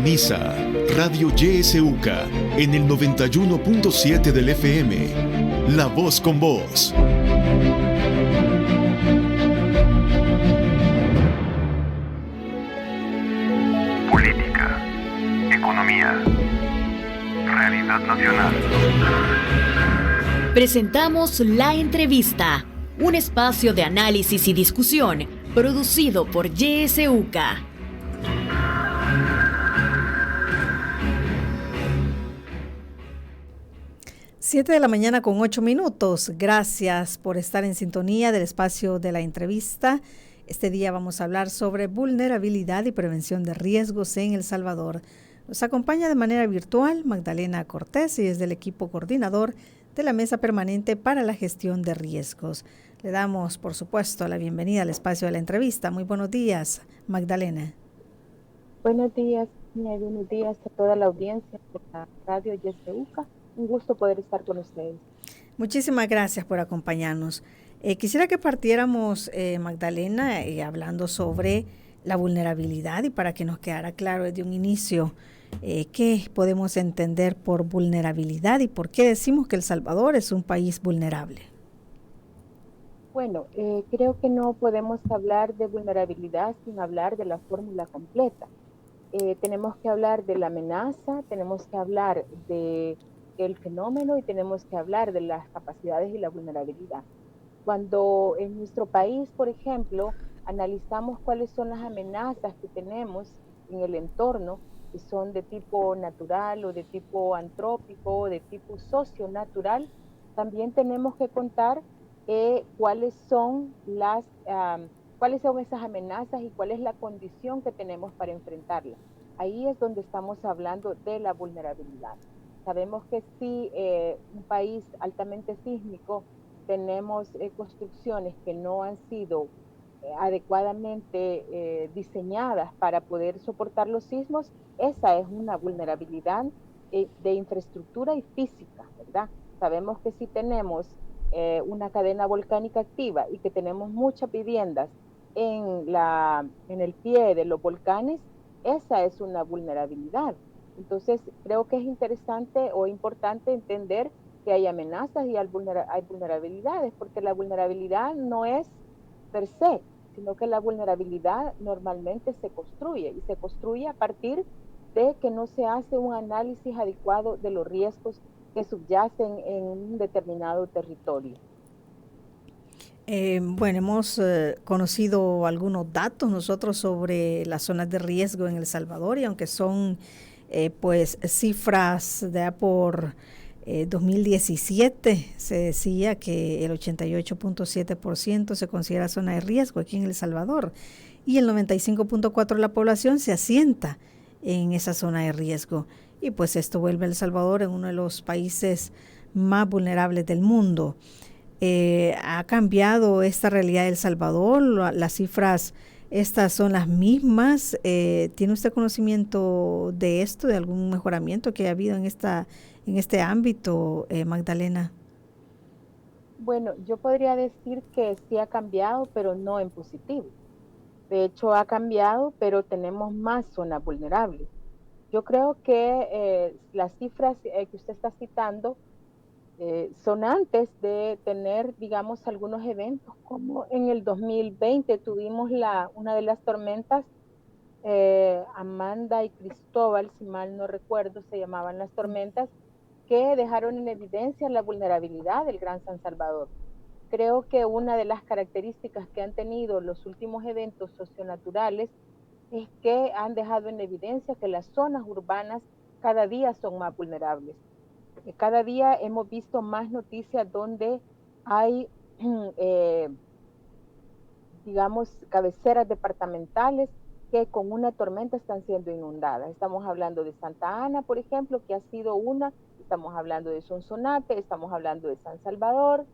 Misa, Radio YSUCA, en el 91.7 del FM. La voz con vos. Política, economía, realidad nacional. Presentamos La Entrevista, un espacio de análisis y discusión producido por YSUCA. Siete de la mañana con 8 minutos. Gracias por estar en sintonía del espacio de La Entrevista. Este día vamos a hablar sobre vulnerabilidad y prevención de riesgos en El Salvador. Nos acompaña de manera virtual Magdalena Cortés y es del equipo coordinador de la Mesa Permanente para la Gestión de Riesgos. Le damos, por supuesto, la bienvenida al espacio de La Entrevista. Muy buenos días, Magdalena. Buenos días a toda la audiencia de la radio YSUCA. Un gusto poder estar con ustedes. Muchísimas gracias por acompañarnos. Quisiera que partiéramos, Magdalena, hablando sobre la vulnerabilidad y para que nos quedara claro desde un inicio qué podemos entender por vulnerabilidad y por qué decimos que El Salvador es un país vulnerable. Bueno, creo que no podemos hablar de vulnerabilidad sin hablar de la fórmula completa. Tenemos que hablar de la amenaza, tenemos que hablar del fenómeno y tenemos que hablar de las capacidades y la vulnerabilidad. Cuando en nuestro país, por ejemplo, analizamos cuáles son las amenazas que tenemos en el entorno, que son de tipo natural o de tipo antrópico o de tipo socionatural, también tenemos que contar cuáles son esas amenazas y cuál es la condición que tenemos para enfrentarlas. Ahí es donde estamos hablando de la vulnerabilidad. Sabemos que si un país altamente sísmico tenemos construcciones que no han sido adecuadamente diseñadas para poder soportar los sismos, esa es una vulnerabilidad de infraestructura y física, ¿verdad? Sabemos que si tenemos una cadena volcánica activa y que tenemos muchas viviendas en el pie de los volcanes, esa es una vulnerabilidad. Entonces, creo que es interesante o importante entender que hay amenazas y hay vulnerabilidades, porque la vulnerabilidad no es per se, sino que la vulnerabilidad normalmente se construye y se construye a partir de que no se hace un análisis adecuado de los riesgos que subyacen en un determinado territorio. Bueno, hemos conocido algunos datos nosotros sobre las zonas de riesgo en El Salvador y aunque son pues cifras de por 2017 se decía que el 88.7% se considera zona de riesgo aquí en El Salvador y el 95.4% de la población se asienta en esa zona de riesgo y pues esto vuelve a El Salvador en uno de los países más vulnerables del mundo. ¿Ha cambiado esta realidad de El Salvador? Las cifras estas son las mismas. ¿Tiene usted conocimiento de esto, de algún mejoramiento que ha habido en este ámbito, Magdalena? Bueno, yo podría decir que sí ha cambiado, pero no en positivo. De hecho, ha cambiado, pero tenemos más zonas vulnerables. Yo creo que las cifras que usted está citando son antes de tener, digamos, algunos eventos, como en el 2020 tuvimos una de las tormentas, Amanda y Cristóbal, si mal no recuerdo, se llamaban las tormentas, que dejaron en evidencia la vulnerabilidad del Gran San Salvador. Creo que una de las características que han tenido los últimos eventos socionaturales es que han dejado en evidencia que las zonas urbanas cada día son más vulnerables. Cada día hemos visto más noticias donde hay, digamos, cabeceras departamentales que con una tormenta están siendo inundadas. Estamos hablando de Santa Ana, por ejemplo, que ha sido una, estamos hablando de Sonsonate, estamos hablando de San Salvador,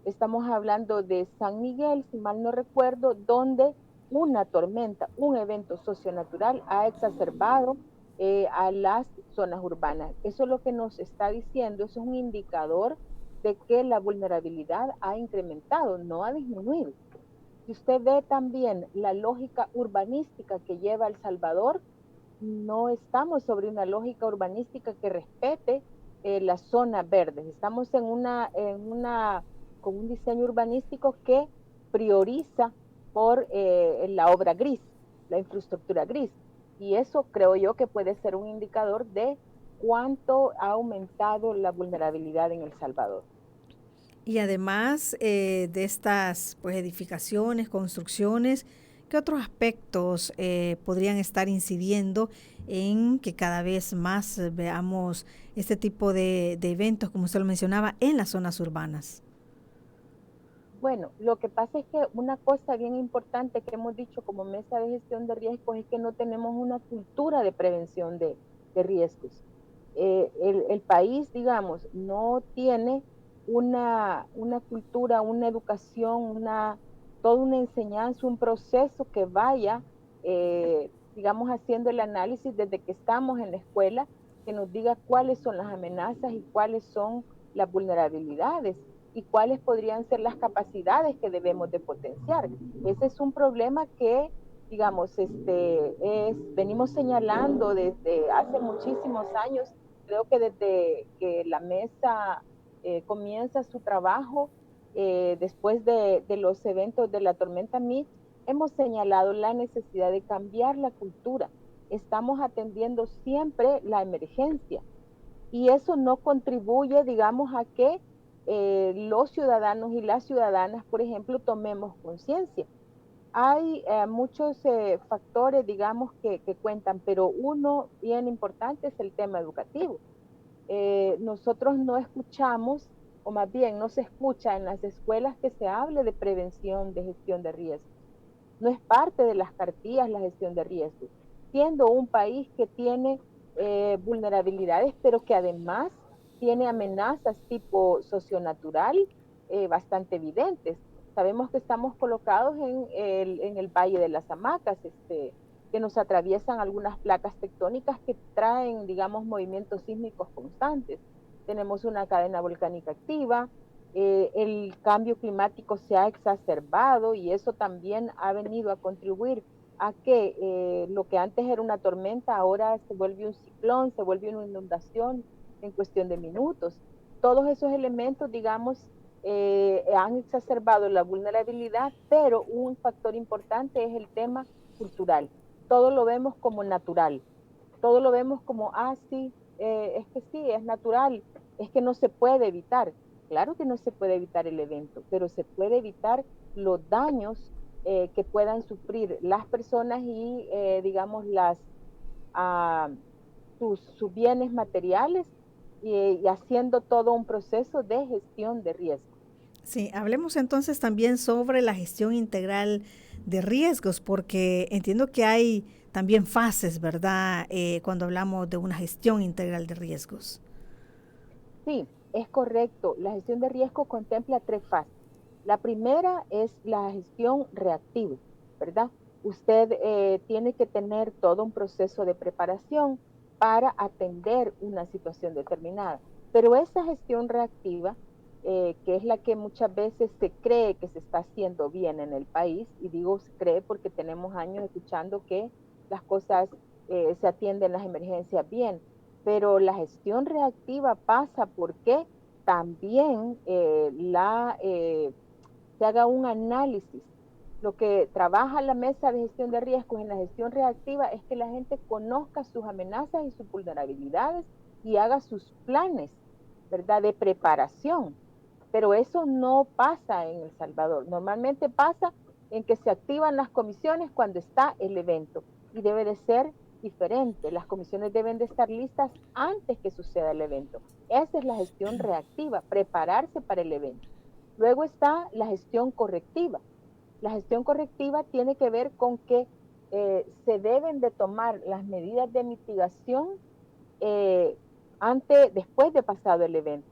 estamos hablando de San Miguel, si mal no recuerdo, donde una tormenta, un evento socionatural ha exacerbado a las zonas urbanas. Eso es lo que nos está diciendo, eso es un indicador de que la vulnerabilidad ha incrementado, no ha disminuido. Si usted ve también la lógica urbanística que lleva El Salvador, no estamos sobre una lógica urbanística que respete las zonas verdes. Estamos con un diseño urbanístico que prioriza por la obra gris, la infraestructura gris. Y eso creo yo que puede ser un indicador de cuánto ha aumentado la vulnerabilidad en El Salvador. Y además de estas pues, edificaciones, construcciones, ¿qué otros aspectos podrían estar incidiendo en que cada vez más veamos este tipo de eventos, como usted lo mencionaba, en las zonas urbanas? Bueno, lo que pasa es que una cosa bien importante que hemos dicho como mesa de gestión de riesgos es que no tenemos una cultura de prevención de riesgos. El país, digamos, no tiene una cultura, una educación, toda una enseñanza, un proceso que vaya, digamos, haciendo el análisis desde que estamos en la escuela, que nos diga cuáles son las amenazas y cuáles son las vulnerabilidades y cuáles podrían ser las capacidades que debemos de potenciar. Ese es un problema que, digamos, venimos señalando desde hace muchísimos años. Creo que desde que la mesa comienza su trabajo, después de los eventos de la tormenta Mitch, hemos señalado la necesidad de cambiar la cultura. Estamos atendiendo siempre la emergencia y eso no contribuye, digamos, a que los ciudadanos y las ciudadanas, por ejemplo, tomemos conciencia. Hay muchos factores, digamos, que cuentan, pero uno bien importante es el tema educativo. Nosotros no escuchamos, o más bien no se escucha en las escuelas que se hable de prevención, de gestión de riesgos. No es parte de las cartillas la gestión de riesgos, siendo un país que tiene vulnerabilidades, pero que además tiene amenazas tipo socionatural bastante evidentes. Sabemos que estamos colocados en el Valle de las Hamacas, que nos atraviesan algunas placas tectónicas que traen, digamos, movimientos sísmicos constantes. Tenemos una cadena volcánica activa, el cambio climático se ha exacerbado y eso también ha venido a contribuir a que lo que antes era una tormenta ahora se vuelve un ciclón, se vuelve una inundación en cuestión de minutos. Todos esos elementos, digamos, han exacerbado la vulnerabilidad, pero un factor importante es el tema cultural. Todo lo vemos como natural, todo lo vemos como, sí, es que sí, es natural, es que no se puede evitar. Claro que no se puede evitar el evento, pero se puede evitar los daños que puedan sufrir las personas y, digamos, uh, sus bienes materiales y haciendo todo un proceso de gestión de riesgo. Sí, hablemos entonces también sobre la gestión integral de riesgos, porque entiendo que hay también fases, ¿verdad? Cuando hablamos de una gestión integral de riesgos. Sí, es correcto. La gestión de riesgo contempla 3 fases. La primera es la gestión reactiva, ¿verdad? Usted tiene que tener todo un proceso de preparación para atender una situación determinada. Pero esa gestión reactiva, que es la que muchas veces se cree que se está haciendo bien en el país, y digo se cree porque tenemos años escuchando que las cosas se atienden las emergencias bien, pero la gestión reactiva pasa porque también se haga un análisis. Lo que trabaja la mesa de gestión de riesgos en la gestión reactiva es que la gente conozca sus amenazas y sus vulnerabilidades y haga sus planes, ¿verdad?, de preparación. Pero eso no pasa en El Salvador. Normalmente pasa en que se activan las comisiones cuando está el evento y debe de ser diferente. Las comisiones deben de estar listas antes que suceda el evento. Esa es la gestión reactiva, prepararse para el evento. Luego está la gestión correctiva. La gestión correctiva tiene que ver con que se deben de tomar las medidas de mitigación después de pasado el evento.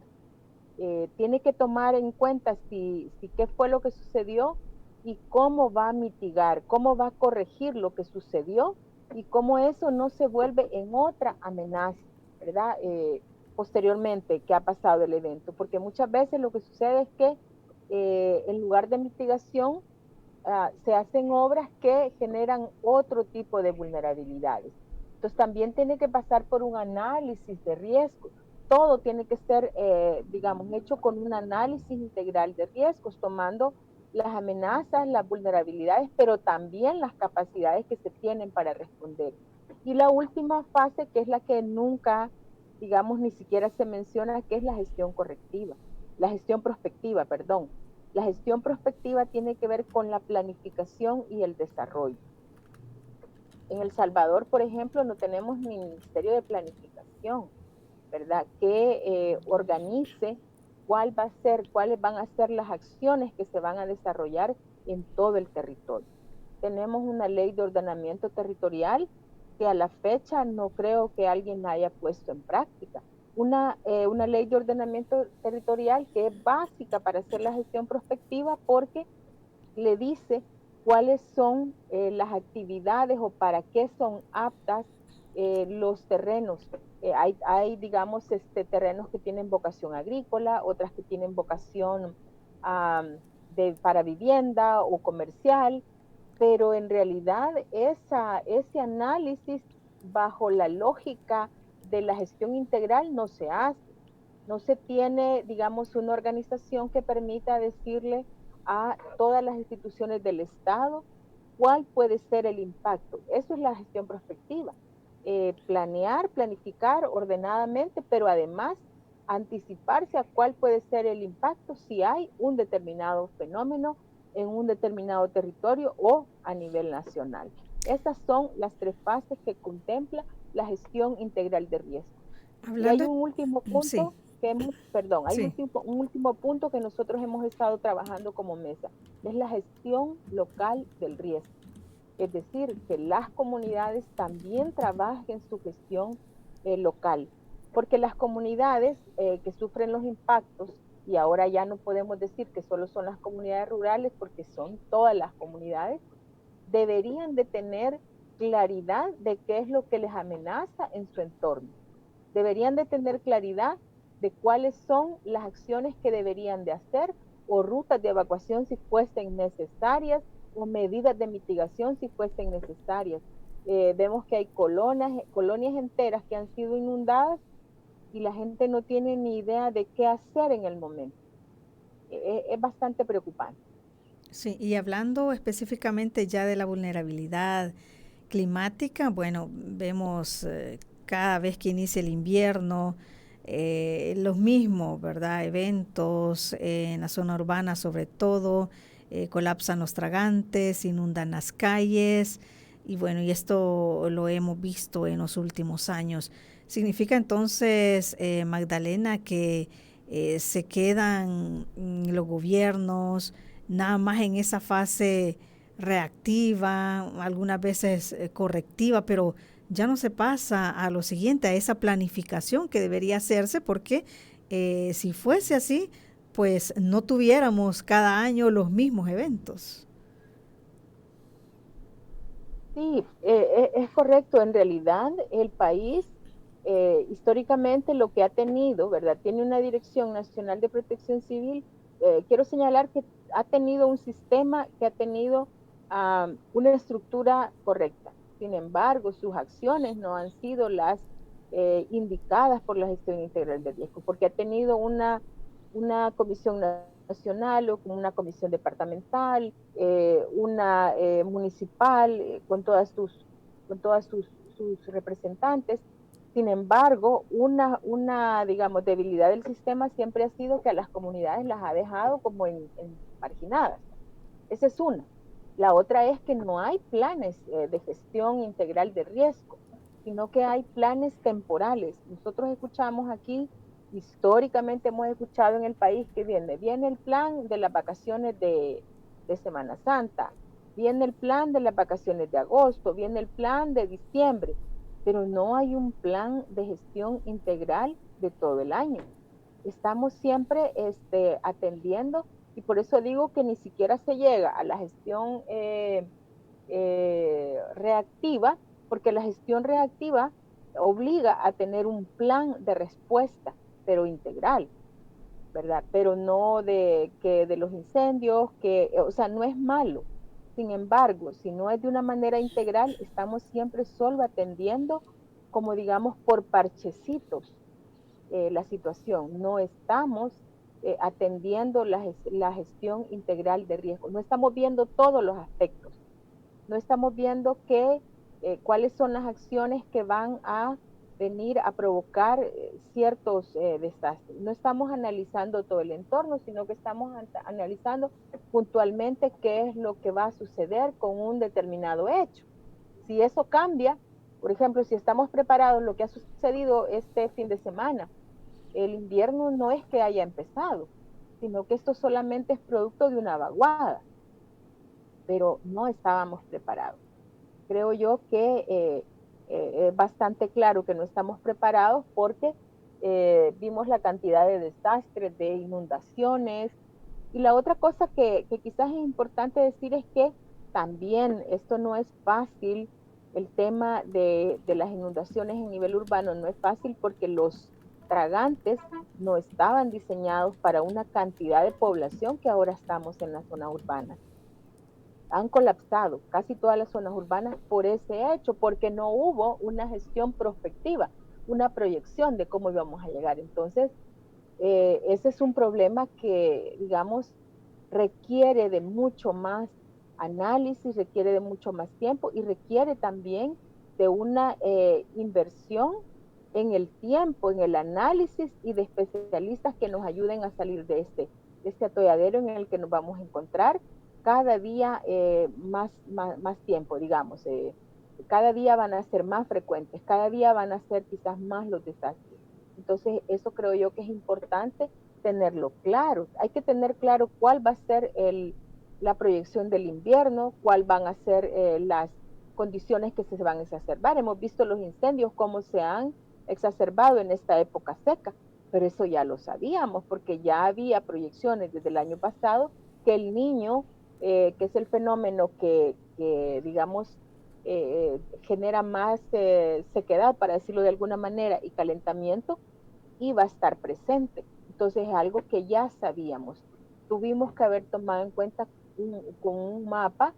Tiene que tomar en cuenta si qué fue lo que sucedió y cómo va a mitigar, cómo va a corregir lo que sucedió y cómo eso no se vuelve en otra amenaza, ¿verdad? Posteriormente que ha pasado el evento, porque muchas veces lo que sucede es que en lugar de mitigación se hacen obras que generan otro tipo de vulnerabilidades. Entonces también tiene que pasar por un análisis de riesgo. Todo tiene que ser, digamos, hecho con un análisis integral de riesgos, tomando las amenazas, las vulnerabilidades, pero también las capacidades que se tienen para responder. Y la última fase, que es la que nunca, digamos, ni siquiera se menciona, que es la gestión correctiva, la gestión prospectiva, perdón. La gestión prospectiva tiene que ver con la planificación y el desarrollo. En El Salvador, por ejemplo, no tenemos ni Ministerio de Planificación, ¿verdad? Que organice cuáles van a ser las acciones que se van a desarrollar en todo el territorio. Tenemos una ley de ordenamiento territorial que a la fecha no creo que alguien la haya puesto en práctica. Una ley de ordenamiento territorial que es básica para hacer la gestión prospectiva porque le dice cuáles son las actividades o para qué son aptas los terrenos. Digamos, terrenos que tienen vocación agrícola, otras que tienen vocación para vivienda o comercial, pero en realidad ese análisis bajo la lógica de la gestión integral no se hace. No se tiene, digamos, una organización que permita decirle a todas las instituciones del Estado cuál puede ser el impacto. Eso es la gestión prospectiva. Planificar ordenadamente, pero además anticiparse a cuál puede ser el impacto si hay un determinado fenómeno en un determinado territorio o a nivel nacional. Esas son las tres fases que contempla la gestión integral de riesgo. Y hay un último punto un último punto que nosotros hemos estado trabajando como mesa, es la gestión local del riesgo. Es decir, que las comunidades también trabajen su gestión local, porque las comunidades que sufren los impactos, y ahora ya no podemos decir que solo son las comunidades rurales, porque son todas las comunidades, deberían de tener claridad de qué es lo que les amenaza en su entorno. Deberían de tener claridad de cuáles son las acciones que deberían de hacer o rutas de evacuación si fuesen necesarias o medidas de mitigación si fuesen necesarias. Vemos que hay colonias enteras que han sido inundadas y la gente no tiene ni idea de qué hacer en el momento. Es bastante preocupante. Sí, y hablando específicamente ya de la vulnerabilidad climática, bueno, vemos cada vez que inicia el invierno, los mismos, ¿verdad? Eventos en la zona urbana sobre todo, colapsan los tragantes, inundan las calles y bueno, y esto lo hemos visto en los últimos años. ¿Significa entonces, Magdalena, que se quedan los gobiernos nada más en esa fase reactiva, algunas veces correctiva, pero ya no se pasa a lo siguiente, a esa planificación que debería hacerse, porque si fuese así, pues no tuviéramos cada año los mismos eventos? Sí, es correcto. En realidad, el país históricamente lo que ha tenido, ¿verdad? Tiene una Dirección Nacional de Protección Civil. Quiero señalar que ha tenido un sistema que ha tenido una estructura correcta. Sin embargo, sus acciones no han sido las indicadas por la gestión integral de riesgo, porque ha tenido una comisión nacional o una comisión departamental, una municipal, con todas sus representantes. Sin embargo, digamos, debilidad del sistema siempre ha sido que a las comunidades las ha dejado como marginadas. Esa es una. La otra es que no hay planes de gestión integral de riesgo, sino que hay planes temporales. Nosotros escuchamos aquí, históricamente hemos escuchado en el país que viene el plan de las vacaciones de Semana Santa, viene el plan de las vacaciones de agosto, viene el plan de diciembre, pero no hay un plan de gestión integral de todo el año. Estamos siempre atendiendo, y por eso digo que ni siquiera se llega a la gestión reactiva, porque la gestión reactiva obliga a tener un plan de respuesta, pero integral, ¿verdad? Pero no de los incendios, o sea, no es malo. Sin embargo, si no es de una manera integral, estamos siempre solo atendiendo como digamos por parchecitos la situación. No estamos atendiendo la gestión integral de riesgo. No estamos viendo todos los aspectos. No estamos viendo cuáles son las acciones que van a venir a provocar ciertos desastres. No estamos analizando todo el entorno, sino que estamos analizando puntualmente qué es lo que va a suceder con un determinado hecho. Si eso cambia, por ejemplo, si estamos preparados, lo que ha sucedido este fin de semana, el invierno no es que haya empezado, sino que esto solamente es producto de una vaguada, pero no estábamos preparados. Creo yo que es bastante claro que no estamos preparados porque vimos la cantidad de desastres, de inundaciones. Y la otra cosa que quizás es importante decir es que también esto no es fácil, el tema de las inundaciones en nivel urbano no es fácil porque los tragantes no estaban diseñados para una cantidad de población que ahora estamos en la zona urbana. Han colapsado casi todas las zonas urbanas por ese hecho, porque no hubo una gestión prospectiva, una proyección de cómo íbamos a llegar. Entonces, ese es un problema que, digamos, requiere de mucho más análisis, requiere de mucho más tiempo y requiere también de una inversión en el tiempo, en el análisis y de especialistas que nos ayuden a salir de este atolladero en el que nos vamos a encontrar cada día más tiempo, digamos. Cada día van a ser más frecuentes, cada día van a ser quizás más los desastres. Entonces, eso creo yo que es importante tenerlo claro. Hay que tener claro cuál va a ser la proyección del invierno, cuáles van a ser las condiciones que se van a exacerbar. Hemos visto los incendios, cómo se han exacerbado en esta época seca, pero eso ya lo sabíamos, porque ya había proyecciones desde el año pasado que el Niño, que es el fenómeno que digamos, genera más sequedad, para decirlo de alguna manera, y calentamiento, iba a estar presente. Entonces es algo que ya sabíamos. Tuvimos que haber tomado en cuenta con un mapa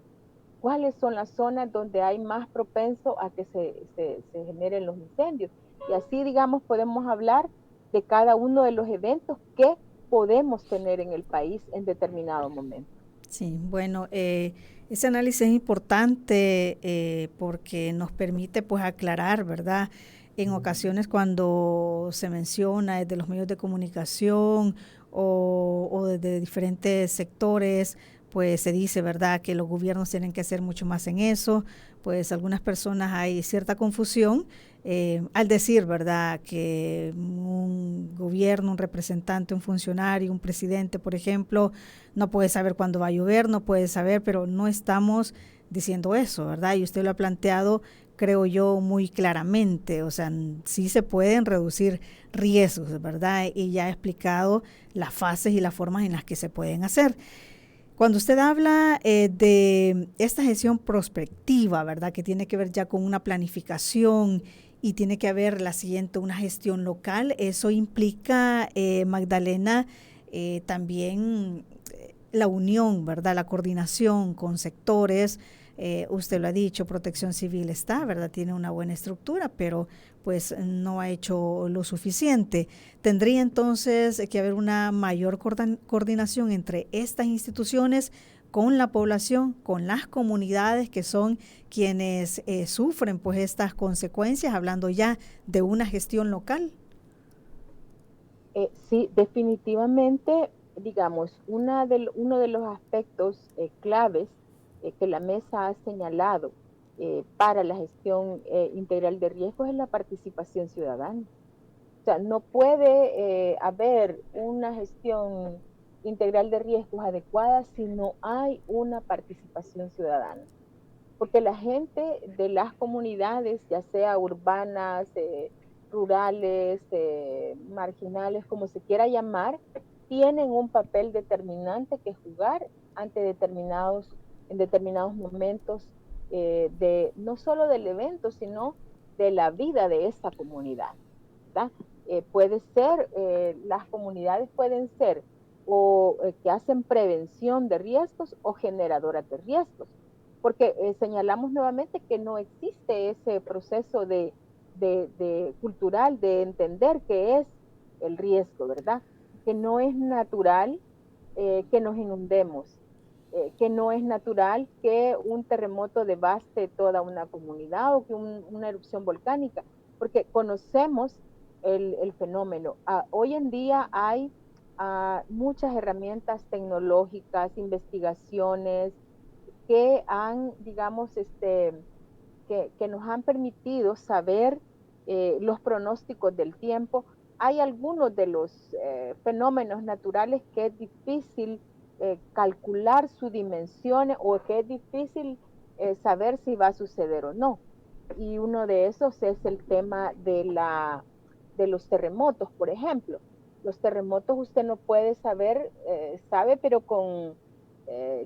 cuáles son las zonas donde hay más propenso a que se generen los incendios. Y así, digamos, podemos hablar de cada uno de los eventos que podemos tener en el país en determinado momento. Sí, bueno, ese análisis es importante porque nos permite pues aclarar, ¿verdad? En ocasiones cuando se menciona desde los medios de comunicación o desde diferentes sectores, pues se dice, ¿verdad?, que los gobiernos tienen que hacer mucho más en eso. Pues algunas personas hay cierta confusión al decir, ¿verdad?, que un gobierno, un representante, un funcionario, un presidente, por ejemplo, no puede saber cuándo va a llover, no puede saber, pero no estamos diciendo eso, ¿verdad? Y usted lo ha planteado, creo yo, muy claramente. O sea, sí se pueden reducir riesgos, ¿verdad? Y ya ha explicado las fases y las formas en las que se pueden hacer. Cuando usted habla de esta gestión prospectiva, ¿verdad?, que tiene que ver ya con una planificación y tiene que haber la siguiente, una gestión local, eso implica, Magdalena, también la unión, ¿verdad?, la coordinación con sectores. Usted lo ha dicho, Protección Civil está, ¿verdad?, tiene una buena estructura, pero pues no ha hecho lo suficiente. Tendría entonces que haber una mayor coordinación entre estas instituciones con la población, con las comunidades que son quienes sufren pues estas consecuencias, hablando ya de una gestión local. Sí, definitivamente, digamos, uno de los aspectos claves que la mesa ha señalado para la gestión integral de riesgos es la participación ciudadana. O sea, no puede haber una gestión integral de riesgos adecuada si no hay una participación ciudadana. Porque la gente de las comunidades, ya sea urbanas, rurales, marginales, como se quiera llamar, tienen un papel determinante que jugar en determinados momentos no solo del evento, sino de la vida de esa comunidad, ¿verdad? Puede ser, las comunidades pueden ser que hacen prevención de riesgos o generadoras de riesgos, porque señalamos nuevamente que no existe ese proceso de cultural de entender qué es el riesgo, ¿verdad? Que no es natural que nos inundemos, que no es natural que un terremoto devaste toda una comunidad o que una erupción volcánica, porque conocemos el fenómeno. Hoy en día hay muchas herramientas tecnológicas, investigaciones que han, digamos, que nos han permitido saber los pronósticos del tiempo. Hay algunos de los fenómenos naturales que es difícil calcular su dimensión o que es difícil saber si va a suceder o no. Y uno de esos es el tema de los terremotos, por ejemplo. Los terremotos usted no puede saber, sabe, pero con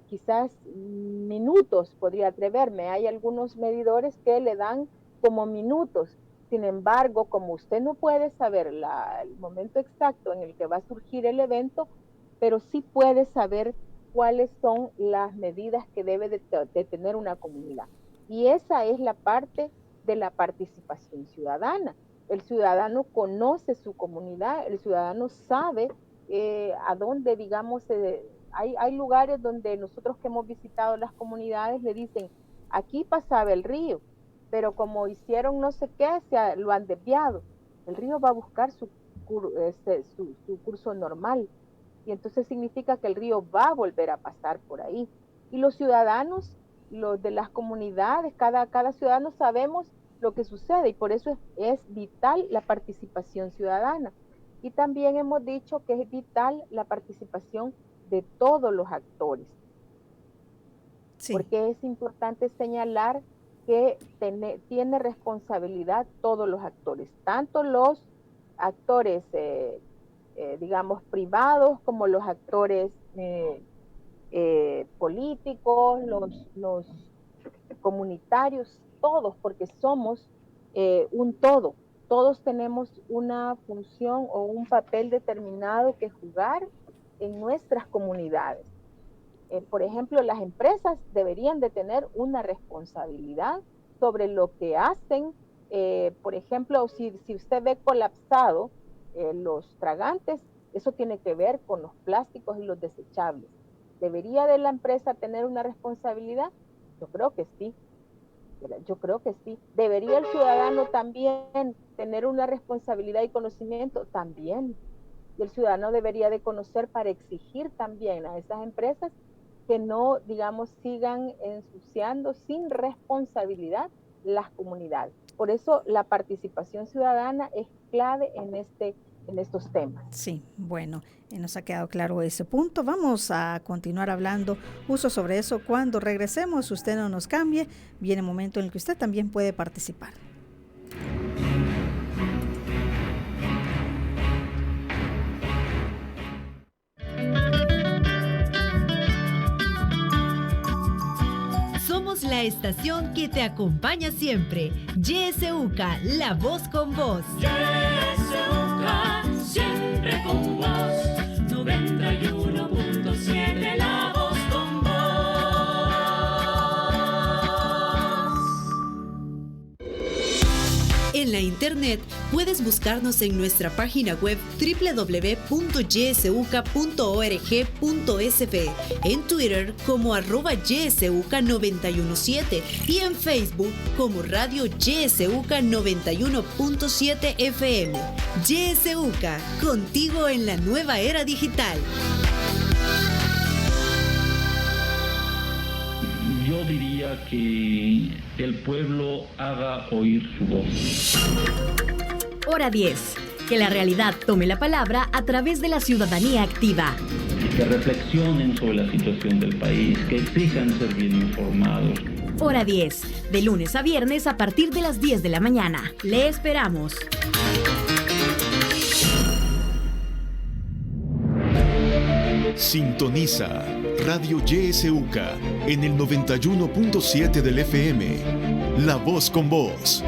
quizás minutos, podría atreverme. Hay algunos medidores que le dan como minutos. Sin embargo, como usted no puede saber el momento exacto en el que va a surgir el evento, pero sí puede saber cuáles son las medidas que debe de tener una comunidad. Y esa es la parte de la participación ciudadana. El ciudadano conoce su comunidad, el ciudadano sabe a dónde, digamos, hay lugares donde nosotros que hemos visitado las comunidades le dicen, aquí pasaba el río, pero como hicieron no sé qué, lo han desviado. El río va a buscar su curso normal. Y entonces significa que el río va a volver a pasar por ahí. Y los ciudadanos, los de las comunidades, cada ciudadano sabemos lo que sucede y por eso es vital la participación ciudadana. Y también hemos dicho que es vital la participación de todos los actores. Sí. Porque es importante señalar que tiene responsabilidad todos los actores, tanto los actores digamos, privados, como los actores políticos, los comunitarios, todos, porque somos un todo. Todos tenemos una función o un papel determinado que jugar en nuestras comunidades. Por ejemplo, las empresas deberían de tener una responsabilidad sobre lo que hacen. Por ejemplo, si usted ve colapsado los tragantes, eso tiene que ver con los plásticos y los desechables. ¿Debería de la empresa tener una responsabilidad? Yo creo que sí. Yo creo que sí. ¿Debería el ciudadano también tener una responsabilidad y conocimiento? También. Y el ciudadano debería de conocer para exigir también a esas empresas que no, digamos, sigan ensuciando sin responsabilidad las comunidades. Por eso la participación ciudadana es clave en estos temas. Sí, bueno, nos ha quedado claro ese punto. Vamos a continuar hablando justo sobre eso cuando regresemos. Usted no nos cambie, viene el momento en el que usted también puede participar. Somos la estación que te acompaña siempre. YSUCA, la voz con vos. YSUCA, siempre con vos. 91.7, la voz con vos. En la internet puedes buscarnos en nuestra página web www.ysuca.org.sb, en Twitter como @ysuca917 y en Facebook como Radio YSUCA 91.7 FM. YSUCA, contigo en la nueva era digital. Yo diría que el pueblo haga oír su voz. Hora 10. Que la realidad tome la palabra a través de la ciudadanía activa. Que reflexionen sobre la situación del país, que exijan ser bien informados. Hora 10. De lunes a viernes a partir de las 10 de la mañana. Le esperamos. Sintoniza Radio YSUCA en el 91.7 del FM. La voz con vos.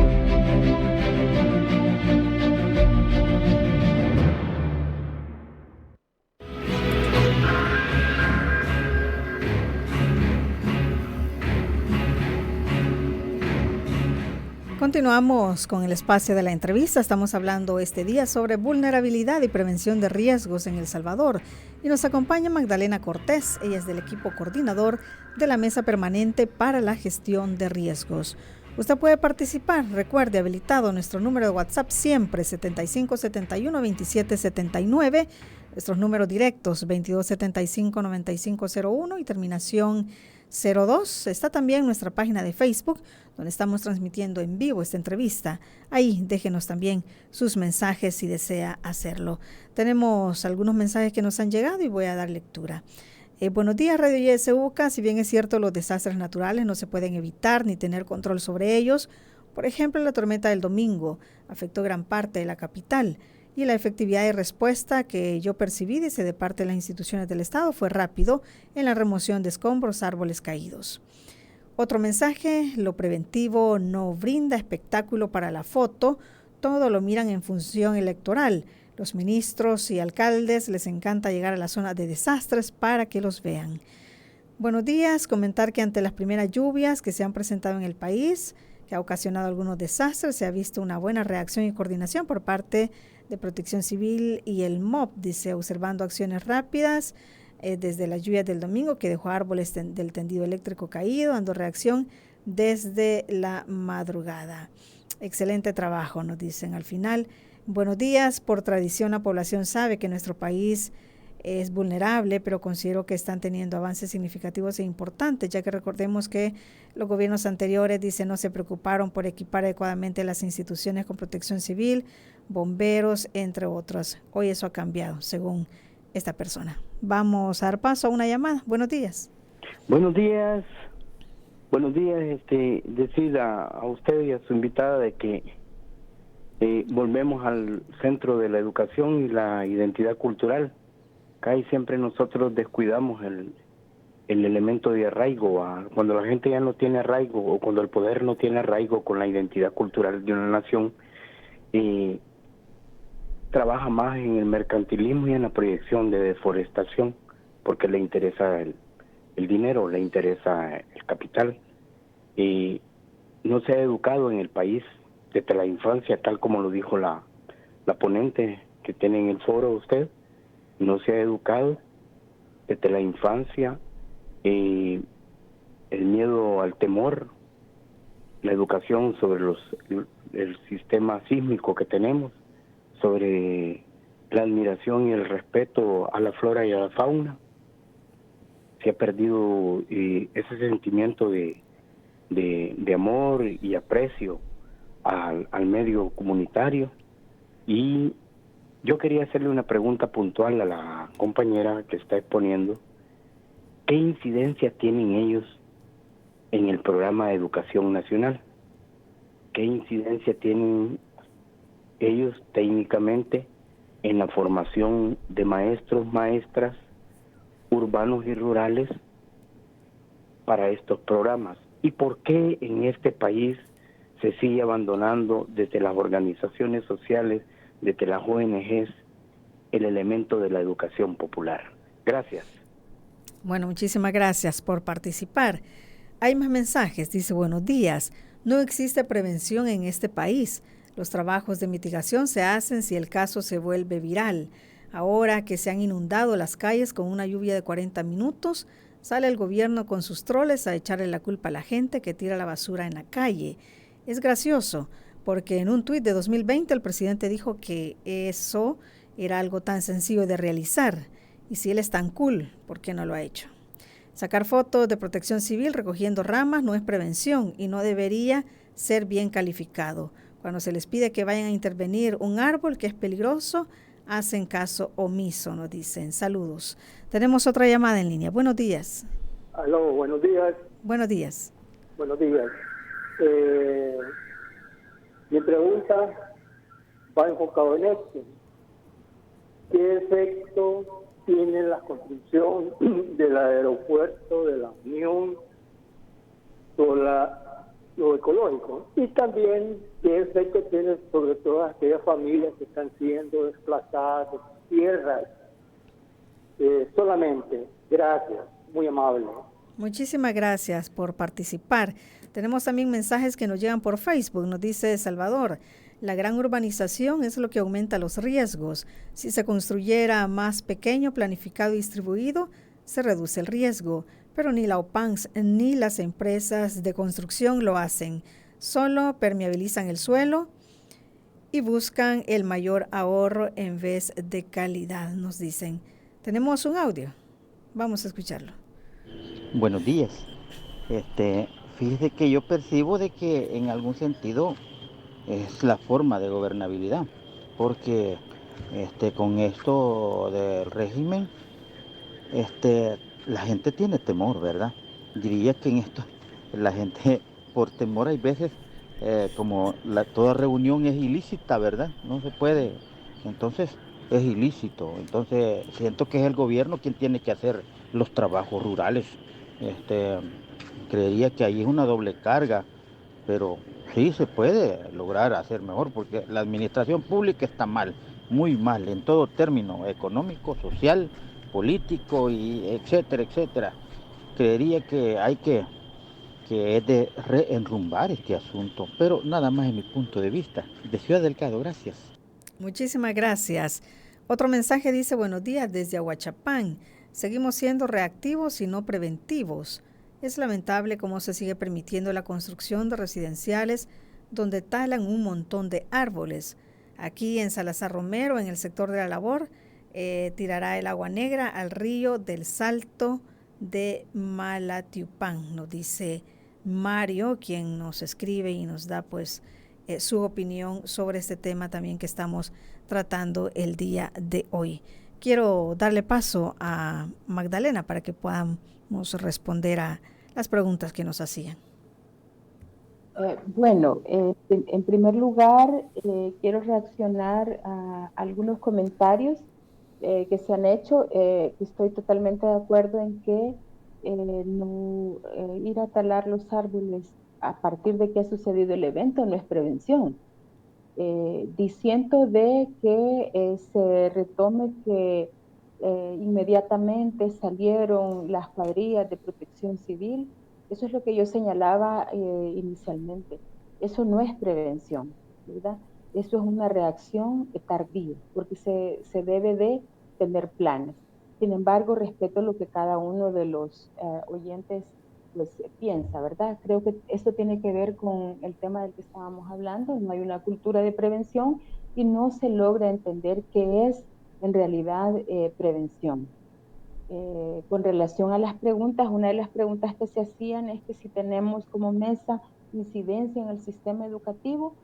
Continuamos con el espacio de la entrevista. Estamos hablando este día sobre vulnerabilidad y prevención de riesgos en El Salvador. Y nos acompaña Magdalena Cortés. Ella es del equipo coordinador de la Mesa Permanente para la Gestión de Riesgos. Usted puede participar. Recuerde, habilitado nuestro número de WhatsApp siempre, 7571-2779. Nuestros números directos, 2275-9501 y terminación 02. Está también nuestra página de Facebook, donde estamos transmitiendo en vivo esta entrevista. Ahí déjenos también sus mensajes si desea hacerlo. Tenemos algunos mensajes que nos han llegado y voy a dar lectura. Buenos días, Radio YSUCA. Si bien es cierto, los desastres naturales no se pueden evitar ni tener control sobre ellos. Por ejemplo, la tormenta del domingo afectó gran parte de la capital y la efectividad de respuesta que yo percibí de parte de las instituciones del Estado fue rápido en la remoción de escombros, árboles caídos. Otro mensaje: lo preventivo no brinda espectáculo para la foto, todo lo miran en función electoral. Los ministros y alcaldes les encanta llegar a la zona de desastres para que los vean. Buenos días, comentar que ante las primeras lluvias que se han presentado en el país, que ha ocasionado algunos desastres, se ha visto una buena reacción y coordinación por parte de Protección Civil y el MOP, dice, observando acciones rápidas desde las lluvias del domingo que dejó árboles del tendido eléctrico caído, dando reacción desde la madrugada. Excelente trabajo, nos dicen al final. Buenos días, por tradición la población sabe que nuestro país es vulnerable, pero considero que están teniendo avances significativos e importantes, ya que recordemos que los gobiernos anteriores, dice, no se preocuparon por equipar adecuadamente las instituciones con protección civil, bomberos, entre otros. Hoy eso ha cambiado, según esta persona. Vamos a dar paso a una llamada. Buenos días. Buenos días. Buenos días. Decir a usted y a su invitada de que volvemos al centro de la educación y la identidad cultural. Acá y siempre nosotros descuidamos el elemento de arraigo. Cuando la gente ya no tiene arraigo o cuando el poder no tiene arraigo con la identidad cultural de una nación, trabaja más en el mercantilismo y en la proyección de deforestación, porque le interesa el dinero, le interesa el capital. No se ha educado en el país desde la infancia, tal como lo dijo la ponente que tiene en el foro usted. No se ha educado desde la infancia, el miedo al temor, la educación sobre el sistema sísmico que tenemos, sobre la admiración y el respeto a la flora y a la fauna. Se ha perdido ese sentimiento de amor y aprecio al medio comunitario. Y yo quería hacerle una pregunta puntual a la compañera que está exponiendo. ¿Qué incidencia tienen ellos en el programa de educación nacional? ¿Qué incidencia tienen ellos técnicamente en la formación de maestros, maestras, urbanos y rurales para estos programas? ¿Y por qué en este país se sigue abandonando desde las organizaciones sociales, desde las ONGs, el elemento de la educación popular? Gracias. Bueno, muchísimas gracias por participar. Hay más mensajes. Dice, buenos días. No existe prevención en este país. Los trabajos de mitigación se hacen si el caso se vuelve viral. Ahora que se han inundado las calles con una lluvia de 40 minutos, sale el gobierno con sus troles a echarle la culpa a la gente que tira la basura en la calle. Es gracioso, porque en un tuit de 2020 el presidente dijo que eso era algo tan sencillo de realizar. Y si él es tan cool, ¿por qué no lo ha hecho? Sacar fotos de Protección Civil recogiendo ramas no es prevención y no debería ser bien calificado. Cuando se les pide que vayan a intervenir un árbol que es peligroso, hacen caso omiso, nos dicen. Saludos. Tenemos otra llamada en línea. Buenos días. Aló, buenos días. Buenos días. Buenos días. Mi pregunta va enfocado en esto. ¿Qué efecto tiene la construcción del aeropuerto de la Unión sobre lo ecológico? Y también, ¿qué efecto tiene sobre todas aquellas familias que están siendo desplazadas de sus tierras? Solamente, gracias, muy amable. Muchísimas gracias por participar. Tenemos también mensajes que nos llegan por Facebook. Nos dice Salvador, la gran urbanización es lo que aumenta los riesgos. Si se construyera más pequeño, planificado y distribuido, se reduce el riesgo. Pero ni la OPANS ni las empresas de construcción lo hacen. Solo permeabilizan el suelo y buscan el mayor ahorro en vez de calidad, nos dicen. Tenemos un audio. Vamos a escucharlo. Buenos días. Fíjese que yo percibo de que en algún sentido es la forma de gobernabilidad, porque con esto del régimen, la gente tiene temor, ¿verdad? Diría que en esto la gente por temor hay veces, como toda reunión es ilícita, ¿verdad? No se puede, entonces es ilícito, entonces siento que es el gobierno quien tiene que hacer los trabajos rurales. Creería que ahí es una doble carga, pero sí se puede lograr hacer mejor, porque la administración pública está mal, muy mal, en todo término, económico, social, político, y etcétera, etcétera. Creería que hay que es de reenrumbar este asunto, pero nada más en mi punto de vista. De Ciudad Delgado, gracias. Muchísimas gracias. Otro mensaje dice, buenos días desde Ahuachapán. Seguimos siendo reactivos y no preventivos. Es lamentable cómo se sigue permitiendo la construcción de residenciales donde talan un montón de árboles. Aquí en Salazar Romero, en el sector de la labor, tirará el agua negra al río del Salto de Malatiupán, nos dice Mario, quien nos escribe y nos da pues su opinión sobre este tema también que estamos tratando el día de hoy. Quiero darle paso a Magdalena para que podamos responder a las preguntas que nos hacían. En primer lugar, quiero reaccionar a algunos comentarios que se han hecho. Estoy totalmente de acuerdo en que no ir a talar los árboles a partir de que ha sucedido el evento no es prevención. Diciendo de que se retome que inmediatamente salieron las cuadrillas de protección civil, eso es lo que yo señalaba inicialmente. Eso no es prevención, ¿verdad? Eso es una reacción tardía, porque se debe de tener planes. Sin embargo, respeto lo que cada uno de los oyentes pues, piensa, ¿verdad? Creo que esto tiene que ver con el tema del que estábamos hablando. No hay una cultura de prevención y no se logra entender qué es en realidad prevención. Con relación a las preguntas, una de las preguntas que se hacían es que si tenemos como mesa incidencia en el sistema educativo.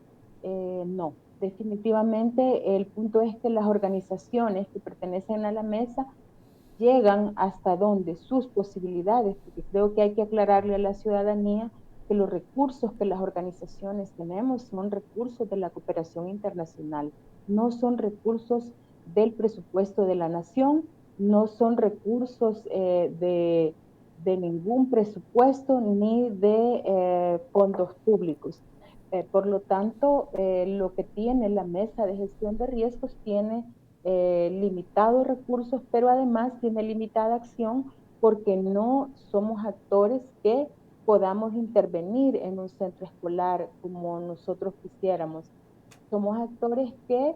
No, definitivamente el punto es que las organizaciones que pertenecen a la mesa llegan hasta donde sus posibilidades, porque creo que hay que aclararle a la ciudadanía que los recursos que las organizaciones tenemos son recursos de la cooperación internacional, no son recursos del presupuesto de la nación, no son recursos de ningún presupuesto ni de fondos públicos. Por lo tanto, lo que tiene la mesa de gestión de riesgos tiene limitados recursos, pero además tiene limitada acción porque no somos actores que podamos intervenir en un centro escolar como nosotros quisiéramos. Somos actores que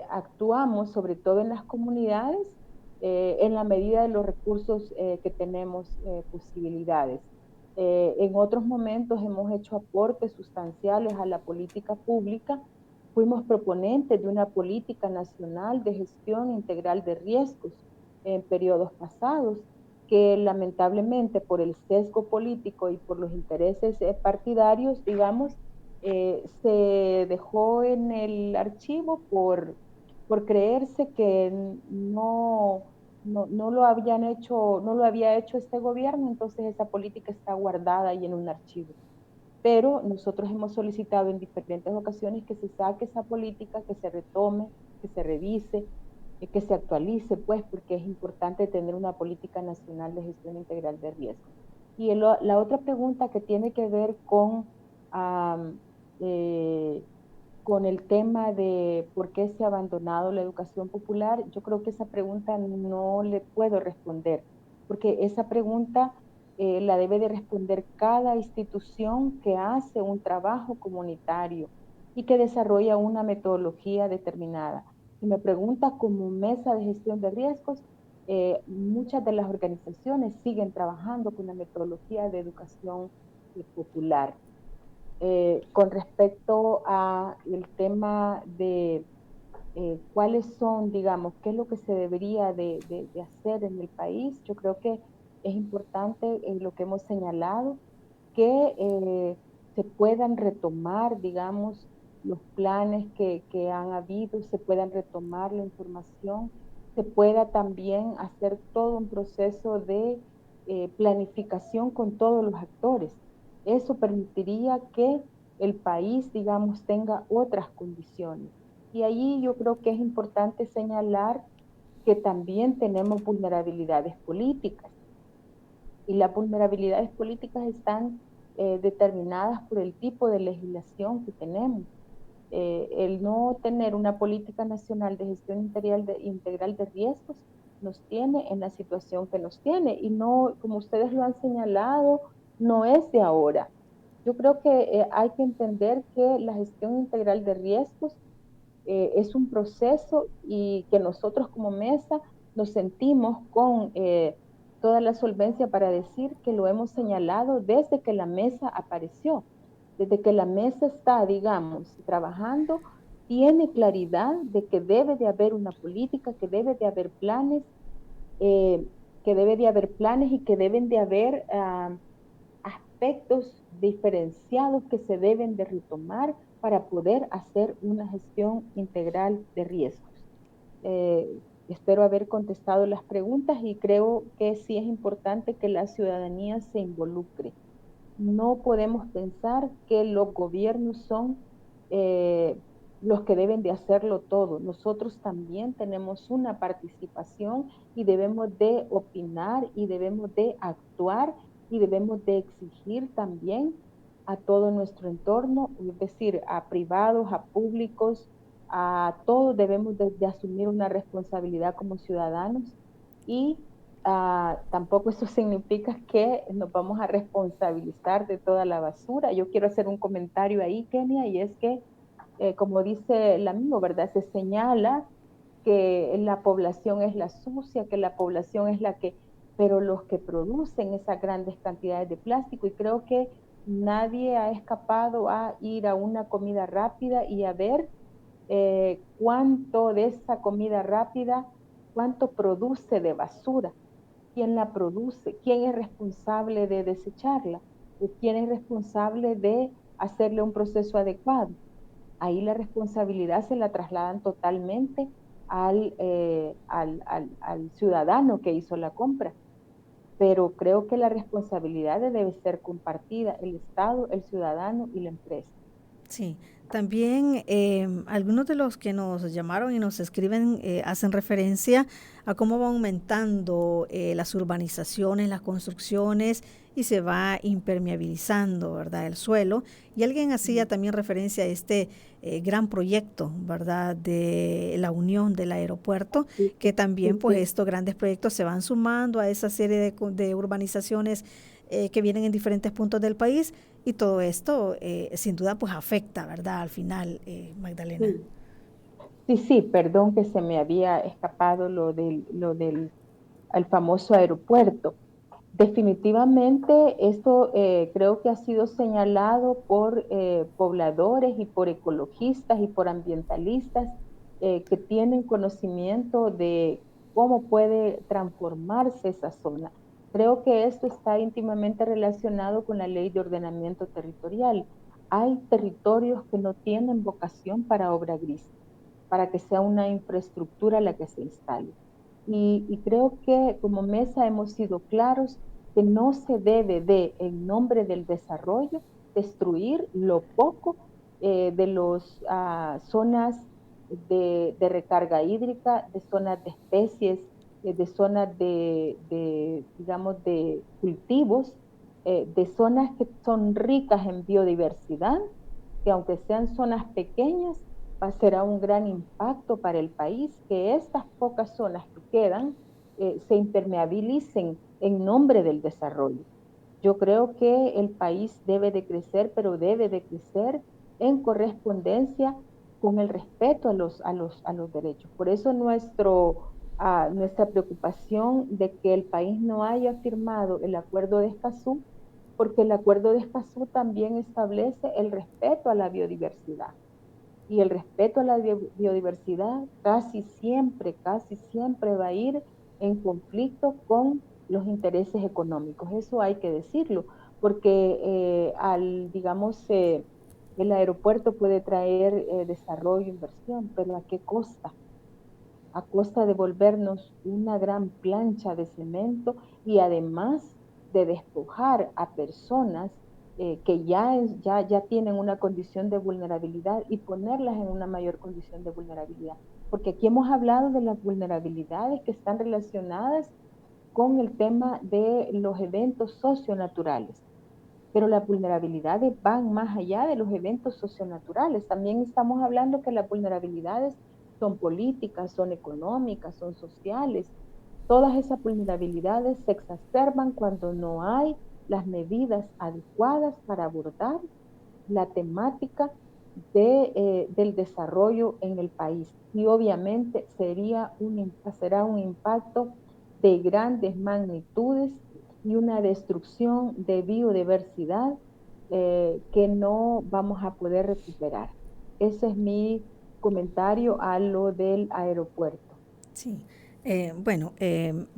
actuamos sobre todo en las comunidades en la medida de los recursos que tenemos posibilidades. En otros momentos hemos hecho aportes sustanciales a la política pública. Fuimos proponentes de una política nacional de gestión integral de riesgos en periodos pasados, que lamentablemente por el sesgo político y por los intereses partidarios, digamos, se dejó en el archivo por creerse que no lo había hecho este gobierno, entonces esa política está guardada ahí en un archivo. Pero nosotros hemos solicitado en diferentes ocasiones que se saque esa política, que se retome, que se revise, que se actualice, pues, porque es importante tener una política nacional de gestión integral de riesgo. Y la otra pregunta que tiene que ver con el tema de por qué se ha abandonado la educación popular, yo creo que esa pregunta no le puedo responder, porque esa pregunta la debe de responder cada institución que hace un trabajo comunitario y que desarrolla una metodología determinada. Si me pregunta como mesa de gestión de riesgos, muchas de las organizaciones siguen trabajando con la metodología de educación popular. Con respecto a el tema de cuáles son, digamos, qué es lo que se debería de hacer en el país, yo creo que es importante lo que hemos señalado, que se puedan retomar, digamos, los planes que han habido, se puedan retomar la información, se pueda también hacer todo un proceso de planificación con todos los actores. Eso permitiría que el país, digamos, tenga otras condiciones. Y ahí yo creo que es importante señalar que también tenemos vulnerabilidades políticas. Y las vulnerabilidades políticas están determinadas por el tipo de legislación que tenemos. El no tener una política nacional de gestión integral de riesgos nos tiene en la situación que nos tiene. Y no, como ustedes lo han señalado, no es de ahora. Yo creo que hay que entender que la gestión integral de riesgos es un proceso y que nosotros como mesa nos sentimos con toda la solvencia para decir que lo hemos señalado desde que la mesa apareció, desde que la mesa está, digamos, trabajando, tiene claridad de que debe de haber una política, que debe de haber planes, y que deben de haber aspectos diferenciados que se deben de retomar para poder hacer una gestión integral de riesgos. Espero haber contestado las preguntas y creo que sí es importante que la ciudadanía se involucre. No podemos pensar que los gobiernos son los que deben de hacerlo todo. Nosotros también tenemos una participación y debemos de opinar y debemos de actuar y debemos de exigir también a todo nuestro entorno, es decir, a privados, a públicos, a todos debemos de asumir una responsabilidad como ciudadanos y tampoco eso significa que nos vamos a responsabilizar de toda la basura. Yo quiero hacer un comentario ahí, Kenia, y es que, como dice el amigo, ¿verdad? Se señala que la población es la sucia, que la población es la que, pero los que producen esas grandes cantidades de plástico, y creo que nadie ha escapado a ir a una comida rápida y a ver cuánto de esa comida rápida, cuánto produce de basura, quién la produce, quién es responsable de desecharla, o quién es responsable de hacerle un proceso adecuado. Ahí la responsabilidad se la trasladan totalmente al ciudadano que hizo la compra. Pero creo que la responsabilidad debe ser compartida, el Estado, el ciudadano y la empresa. Sí, también algunos de los que nos llamaron y nos escriben hacen referencia a cómo va aumentando las urbanizaciones, las construcciones y se va impermeabilizando, ¿verdad?, el suelo. Y alguien hacía también referencia a este gran proyecto, ¿verdad?, de la unión del aeropuerto, que también pues estos grandes proyectos se van sumando a esa serie de urbanizaciones que vienen en diferentes puntos del país, y todo esto sin duda pues afecta, ¿verdad?, al final, Magdalena. Sí, perdón que se me había escapado lo del el famoso aeropuerto. Definitivamente esto creo que ha sido señalado por pobladores y por ecologistas y por ambientalistas que tienen conocimiento de cómo puede transformarse esa zona. Creo que esto está íntimamente relacionado con la ley de ordenamiento territorial. Hay territorios que no tienen vocación para obra gris, para que sea una infraestructura la que se instale. Y creo que como mesa hemos sido claros que no se debe de, en nombre del desarrollo, destruir lo poco de las zonas de recarga hídrica, de zonas de especies, de zonas digamos, de cultivos, de zonas que son ricas en biodiversidad, que aunque sean zonas pequeñas, será un gran impacto para el país, que estas pocas zonas que quedan se impermeabilicen en nombre del desarrollo. Yo creo que el país debe de crecer, pero debe de crecer en correspondencia con el respeto a los derechos. Por eso nuestra preocupación de que el país no haya firmado el Acuerdo de Escazú, porque el Acuerdo de Escazú también establece el respeto a la biodiversidad. Y el respeto a la biodiversidad casi siempre va a ir en conflicto con los intereses económicos. Eso hay que decirlo, porque el aeropuerto puede traer desarrollo, inversión, pero ¿a qué costa? A costa de volvernos una gran plancha de cemento y además de despojar a personas que ya tienen una condición de vulnerabilidad y ponerlas en una mayor condición de vulnerabilidad. Porque aquí hemos hablado de las vulnerabilidades que están relacionadas con el tema de los eventos socionaturales. Pero las vulnerabilidades van más allá de los eventos socionaturales. También estamos hablando que las vulnerabilidades son políticas, son económicas, son sociales. Todas esas vulnerabilidades se exacerban cuando no hay las medidas adecuadas para abordar la temática del desarrollo en el país. Y obviamente será un impacto de grandes magnitudes y una destrucción de biodiversidad que no vamos a poder recuperar. Ese es mi comentario a lo del aeropuerto. Sí.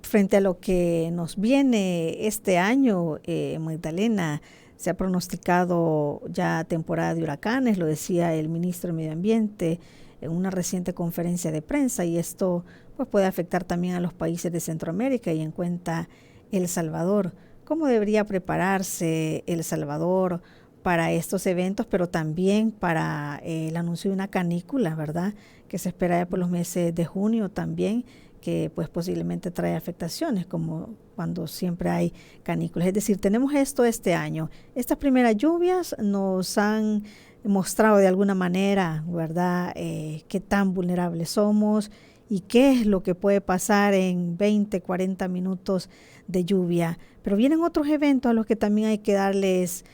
Frente a lo que nos viene este año, Magdalena, se ha pronosticado ya temporada de huracanes, lo decía el ministro de Medio Ambiente en una reciente conferencia de prensa, y esto pues puede afectar también a los países de Centroamérica y en cuenta El Salvador. ¿Cómo debería prepararse El Salvador para estos eventos, pero también para el anuncio de una canícula, ¿verdad?, que se espera ya por los meses de junio también, que pues posiblemente trae afectaciones, como cuando siempre hay canículas. Es decir, tenemos esto este año. Estas primeras lluvias nos han mostrado de alguna manera, ¿verdad?, qué tan vulnerables somos y qué es lo que puede pasar en 20, 40 minutos de lluvia. Pero vienen otros eventos a los que también hay que darles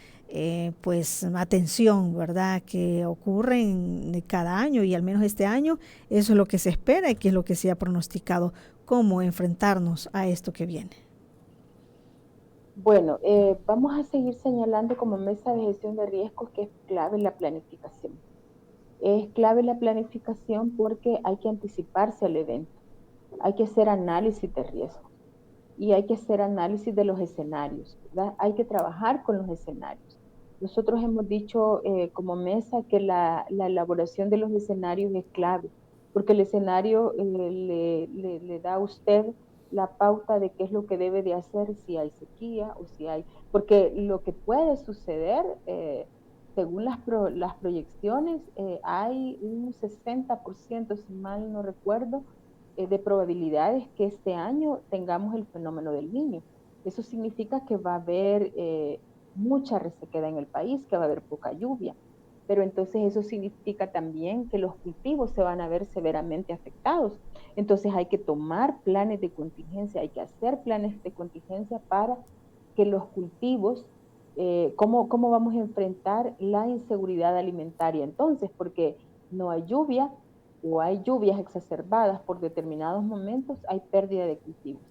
pues atención, ¿verdad?, que ocurren cada año, y al menos este año eso es lo que se espera y que es lo que se ha pronosticado. ¿Cómo enfrentarnos a esto que viene? Bueno, vamos a seguir señalando como mesa de gestión de riesgos que es clave la planificación. Es clave la planificación porque hay que anticiparse al evento, hay que hacer análisis de riesgo y hay que hacer análisis de los escenarios, ¿verdad? Hay que trabajar con los escenarios. Nosotros hemos dicho como mesa que la elaboración de los escenarios es clave, porque el escenario le da a usted la pauta de qué es lo que debe de hacer si hay sequía o si hay... Porque lo que puede suceder, según las proyecciones, hay un 60%, si mal no recuerdo, de probabilidades que este año tengamos el fenómeno del Niño. Eso significa que va a haber mucha resequedad en el país, que va a haber poca lluvia. Pero entonces eso significa también que los cultivos se van a ver severamente afectados. Entonces hay que tomar planes de contingencia, hay que hacer planes de contingencia para que los cultivos, ¿cómo vamos a enfrentar la inseguridad alimentaria entonces? Porque no hay lluvia o hay lluvias exacerbadas por determinados momentos, hay pérdida de cultivos.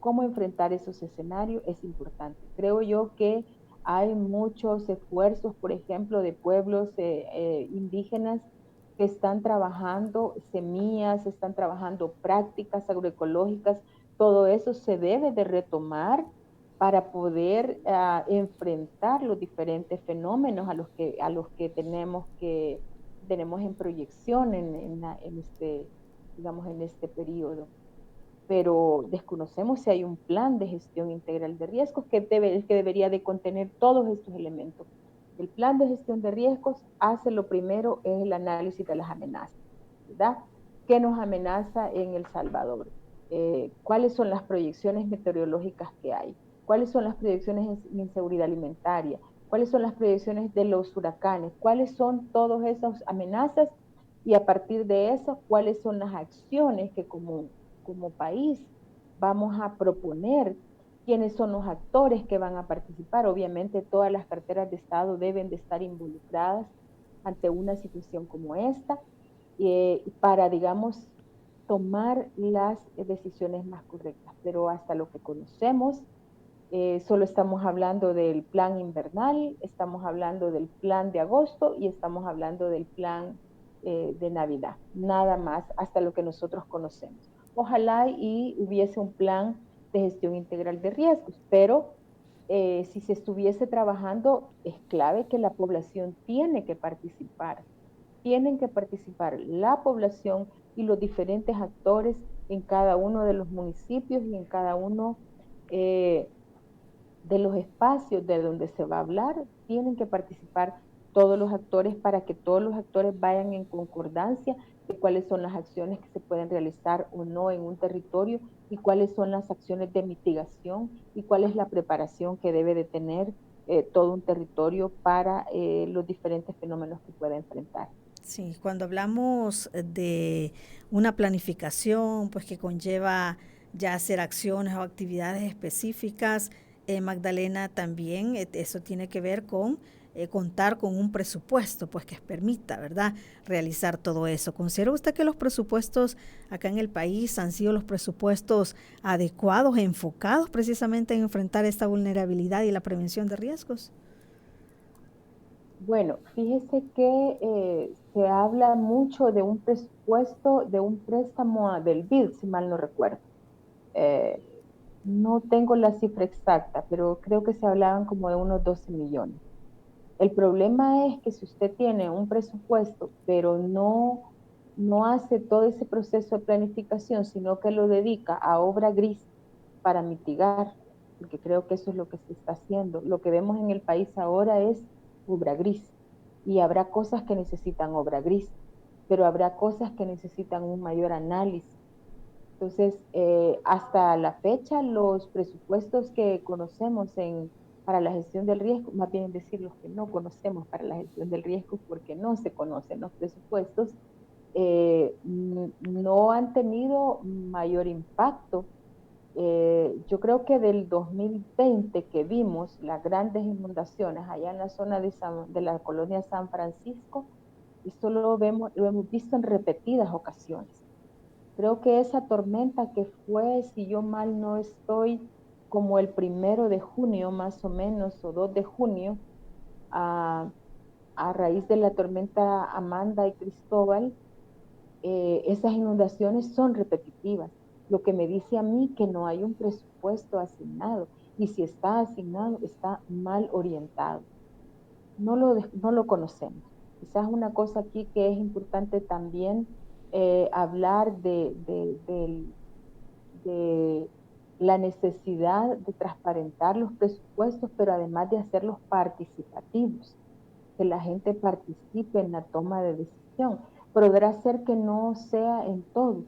¿Cómo enfrentar esos escenarios? Es importante. Creo yo que hay muchos esfuerzos, por ejemplo, de pueblos indígenas que están trabajando semillas, están trabajando prácticas agroecológicas. Todo eso se debe de retomar para poder enfrentar los diferentes fenómenos a los que tenemos en proyección en este periodo. Pero desconocemos si hay un plan de gestión integral de riesgos que debería de contener todos estos elementos. El plan de gestión de riesgos hace lo primero es el análisis de las amenazas, ¿verdad? ¿Qué nos amenaza en El Salvador? ¿Cuáles son las proyecciones meteorológicas que hay? ¿Cuáles son las proyecciones en inseguridad alimentaria? ¿Cuáles son las proyecciones de los huracanes? ¿Cuáles son todas esas amenazas? Y a partir de eso, ¿cuáles son las acciones que como país vamos a proponer quiénes son los actores que van a participar. Obviamente todas las carteras de Estado deben de estar involucradas ante una situación como esta, para, digamos, tomar las decisiones más correctas. Pero hasta lo que conocemos, solo estamos hablando del plan invernal, estamos hablando del plan de agosto y estamos hablando del plan de Navidad. Nada más, hasta lo que nosotros conocemos. Ojalá y hubiese un plan de gestión integral de riesgos, pero si se estuviese trabajando, es clave que la población tiene que participar. Tienen que participar la población y los diferentes actores en cada uno de los municipios y en cada uno de los espacios de donde se va a hablar. Tienen que participar todos los actores para que todos los actores vayan en concordancia de cuáles son las acciones que se pueden realizar o no en un territorio y cuáles son las acciones de mitigación y cuál es la preparación que debe de tener todo un territorio para los diferentes fenómenos que pueda enfrentar. Sí, cuando hablamos de una planificación, pues que conlleva ya hacer acciones o actividades específicas, Magdalena, también eso tiene que ver con contar con un presupuesto, pues que permita, ¿verdad?, realizar todo eso. ¿Considera usted que los presupuestos acá en el país han sido los presupuestos adecuados, enfocados precisamente en enfrentar esta vulnerabilidad y la prevención de riesgos? Bueno, fíjese que se habla mucho de un presupuesto, de un préstamo del BID, si mal no recuerdo. No tengo la cifra exacta, pero creo que se hablaban como de unos 12 millones. El problema es que si usted tiene un presupuesto, pero no hace todo ese proceso de planificación, sino que lo dedica a obra gris para mitigar, porque creo que eso es lo que se está haciendo. Lo que vemos en el país ahora es obra gris, y habrá cosas que necesitan obra gris, pero habrá cosas que necesitan un mayor análisis. Entonces, hasta la fecha, los presupuestos que conocemos para la gestión del riesgo, más bien decir los que no conocemos para la gestión del riesgo, porque no se conocen los presupuestos, no han tenido mayor impacto. Yo creo que del 2020 que vimos las grandes inundaciones allá en la zona de la colonia San Francisco, esto lo hemos visto en repetidas ocasiones. Creo que esa tormenta que fue, si yo mal no estoy, como el 1 de junio más o menos, o 2 de junio, a raíz de la tormenta Amanda y Cristóbal, esas inundaciones son repetitivas. Lo que me dice a mí que no hay un presupuesto asignado, y si está asignado, está mal orientado. No lo conocemos. Quizás una cosa aquí que es importante también hablar de la necesidad de transparentar los presupuestos, pero además de hacerlos participativos, que la gente participe en la toma de decisión. Podrá ser que no sea en todo,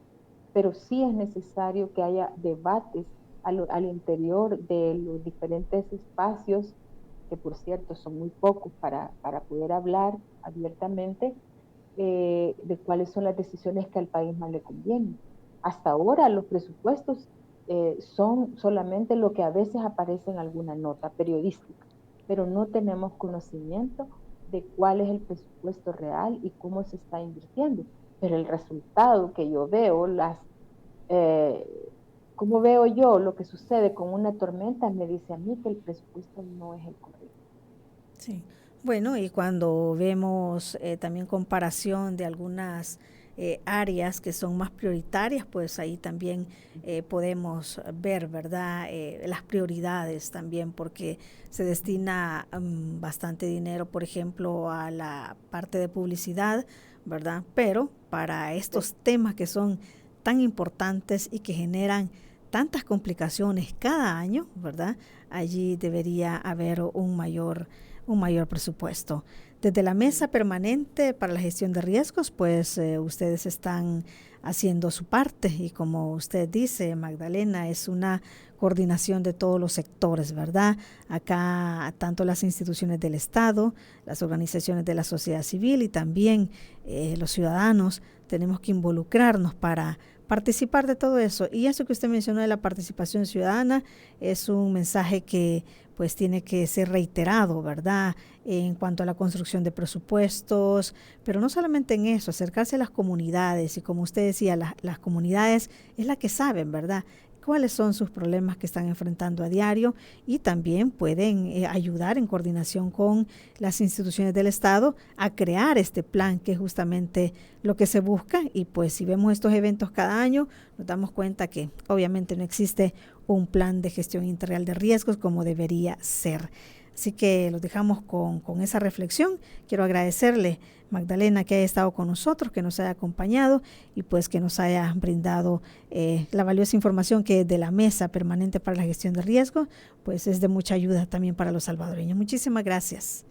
pero sí es necesario que haya debates al interior de los diferentes espacios, que por cierto son muy pocos para poder hablar abiertamente de cuáles son las decisiones que al país más le convienen. Hasta ahora los presupuestos son solamente lo que a veces aparece en alguna nota periodística, pero no tenemos conocimiento de cuál es el presupuesto real y cómo se está invirtiendo. Pero el resultado que yo veo, como veo yo lo que sucede con una tormenta, me dice a mí que el presupuesto no es el correcto. Sí, bueno, y cuando vemos también comparación de algunas áreas que son más prioritarias, pues ahí también podemos ver, ¿verdad?, las prioridades también, porque se destina bastante dinero, por ejemplo, a la parte de publicidad, ¿verdad? Pero para estos temas que son tan importantes y que generan tantas complicaciones cada año, ¿verdad?, allí debería haber un mayor presupuesto. Desde la Mesa Permanente para la Gestión de Riesgos, pues ustedes están haciendo su parte y como usted dice, Magdalena, es una coordinación de todos los sectores, ¿verdad? Acá tanto las instituciones del Estado, las organizaciones de la sociedad civil y también los ciudadanos tenemos que involucrarnos para participar de todo eso. Y eso que usted mencionó de la participación ciudadana es un mensaje que pues tiene que ser reiterado, ¿verdad? En cuanto a la construcción de presupuestos, pero no solamente en eso, acercarse a las comunidades y como usted decía, las comunidades es la que saben, ¿verdad?, cuáles son sus problemas que están enfrentando a diario y también pueden ayudar en coordinación con las instituciones del Estado a crear este plan que es justamente lo que se busca y pues si vemos estos eventos cada año nos damos cuenta que obviamente no existe un plan de gestión integral de riesgos como debería ser. Así que los dejamos con esa reflexión. Quiero agradecerle, Magdalena, que haya estado con nosotros, que nos haya acompañado y pues que nos haya brindado la valiosa información que de la Mesa Permanente para la Gestión de Riesgos, pues es de mucha ayuda también para los salvadoreños. Muchísimas gracias.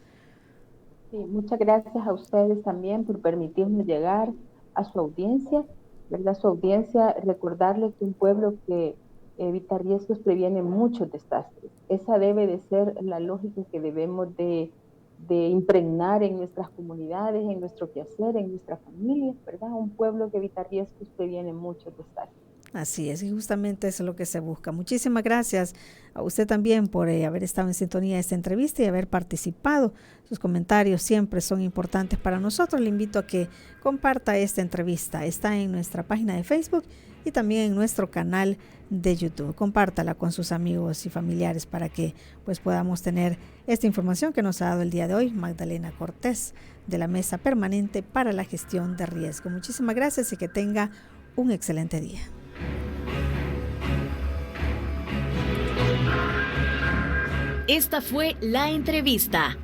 Sí, muchas gracias a ustedes también por permitirnos llegar a su audiencia, ¿verdad? Su audiencia, recordarles que un pueblo que evita riesgos previene muchos desastres. Esa debe de ser la lógica que debemos de impregnar en nuestras comunidades, en nuestro quehacer, en nuestra familia, ¿verdad? Un pueblo que evita riesgos previene muchos desastres. Así es, y justamente eso es lo que se busca. Muchísimas gracias a usted también por haber estado en sintonía de esta entrevista y haber participado. Sus comentarios siempre son importantes para nosotros. Le invito a que comparta esta entrevista. Está en nuestra página de Facebook y también en nuestro canal de YouTube. Compártala con sus amigos y familiares para que pues podamos tener esta información que nos ha dado el día de hoy Magdalena Cortés de la Mesa Permanente para la Gestión de Riesgo. Muchísimas gracias y que tenga un excelente día. Esta fue la entrevista.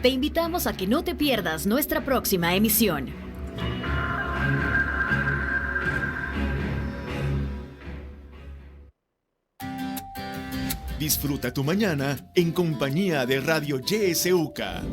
Te invitamos a que no te pierdas nuestra próxima emisión. Disfruta tu mañana en compañía de Radio YSUCA.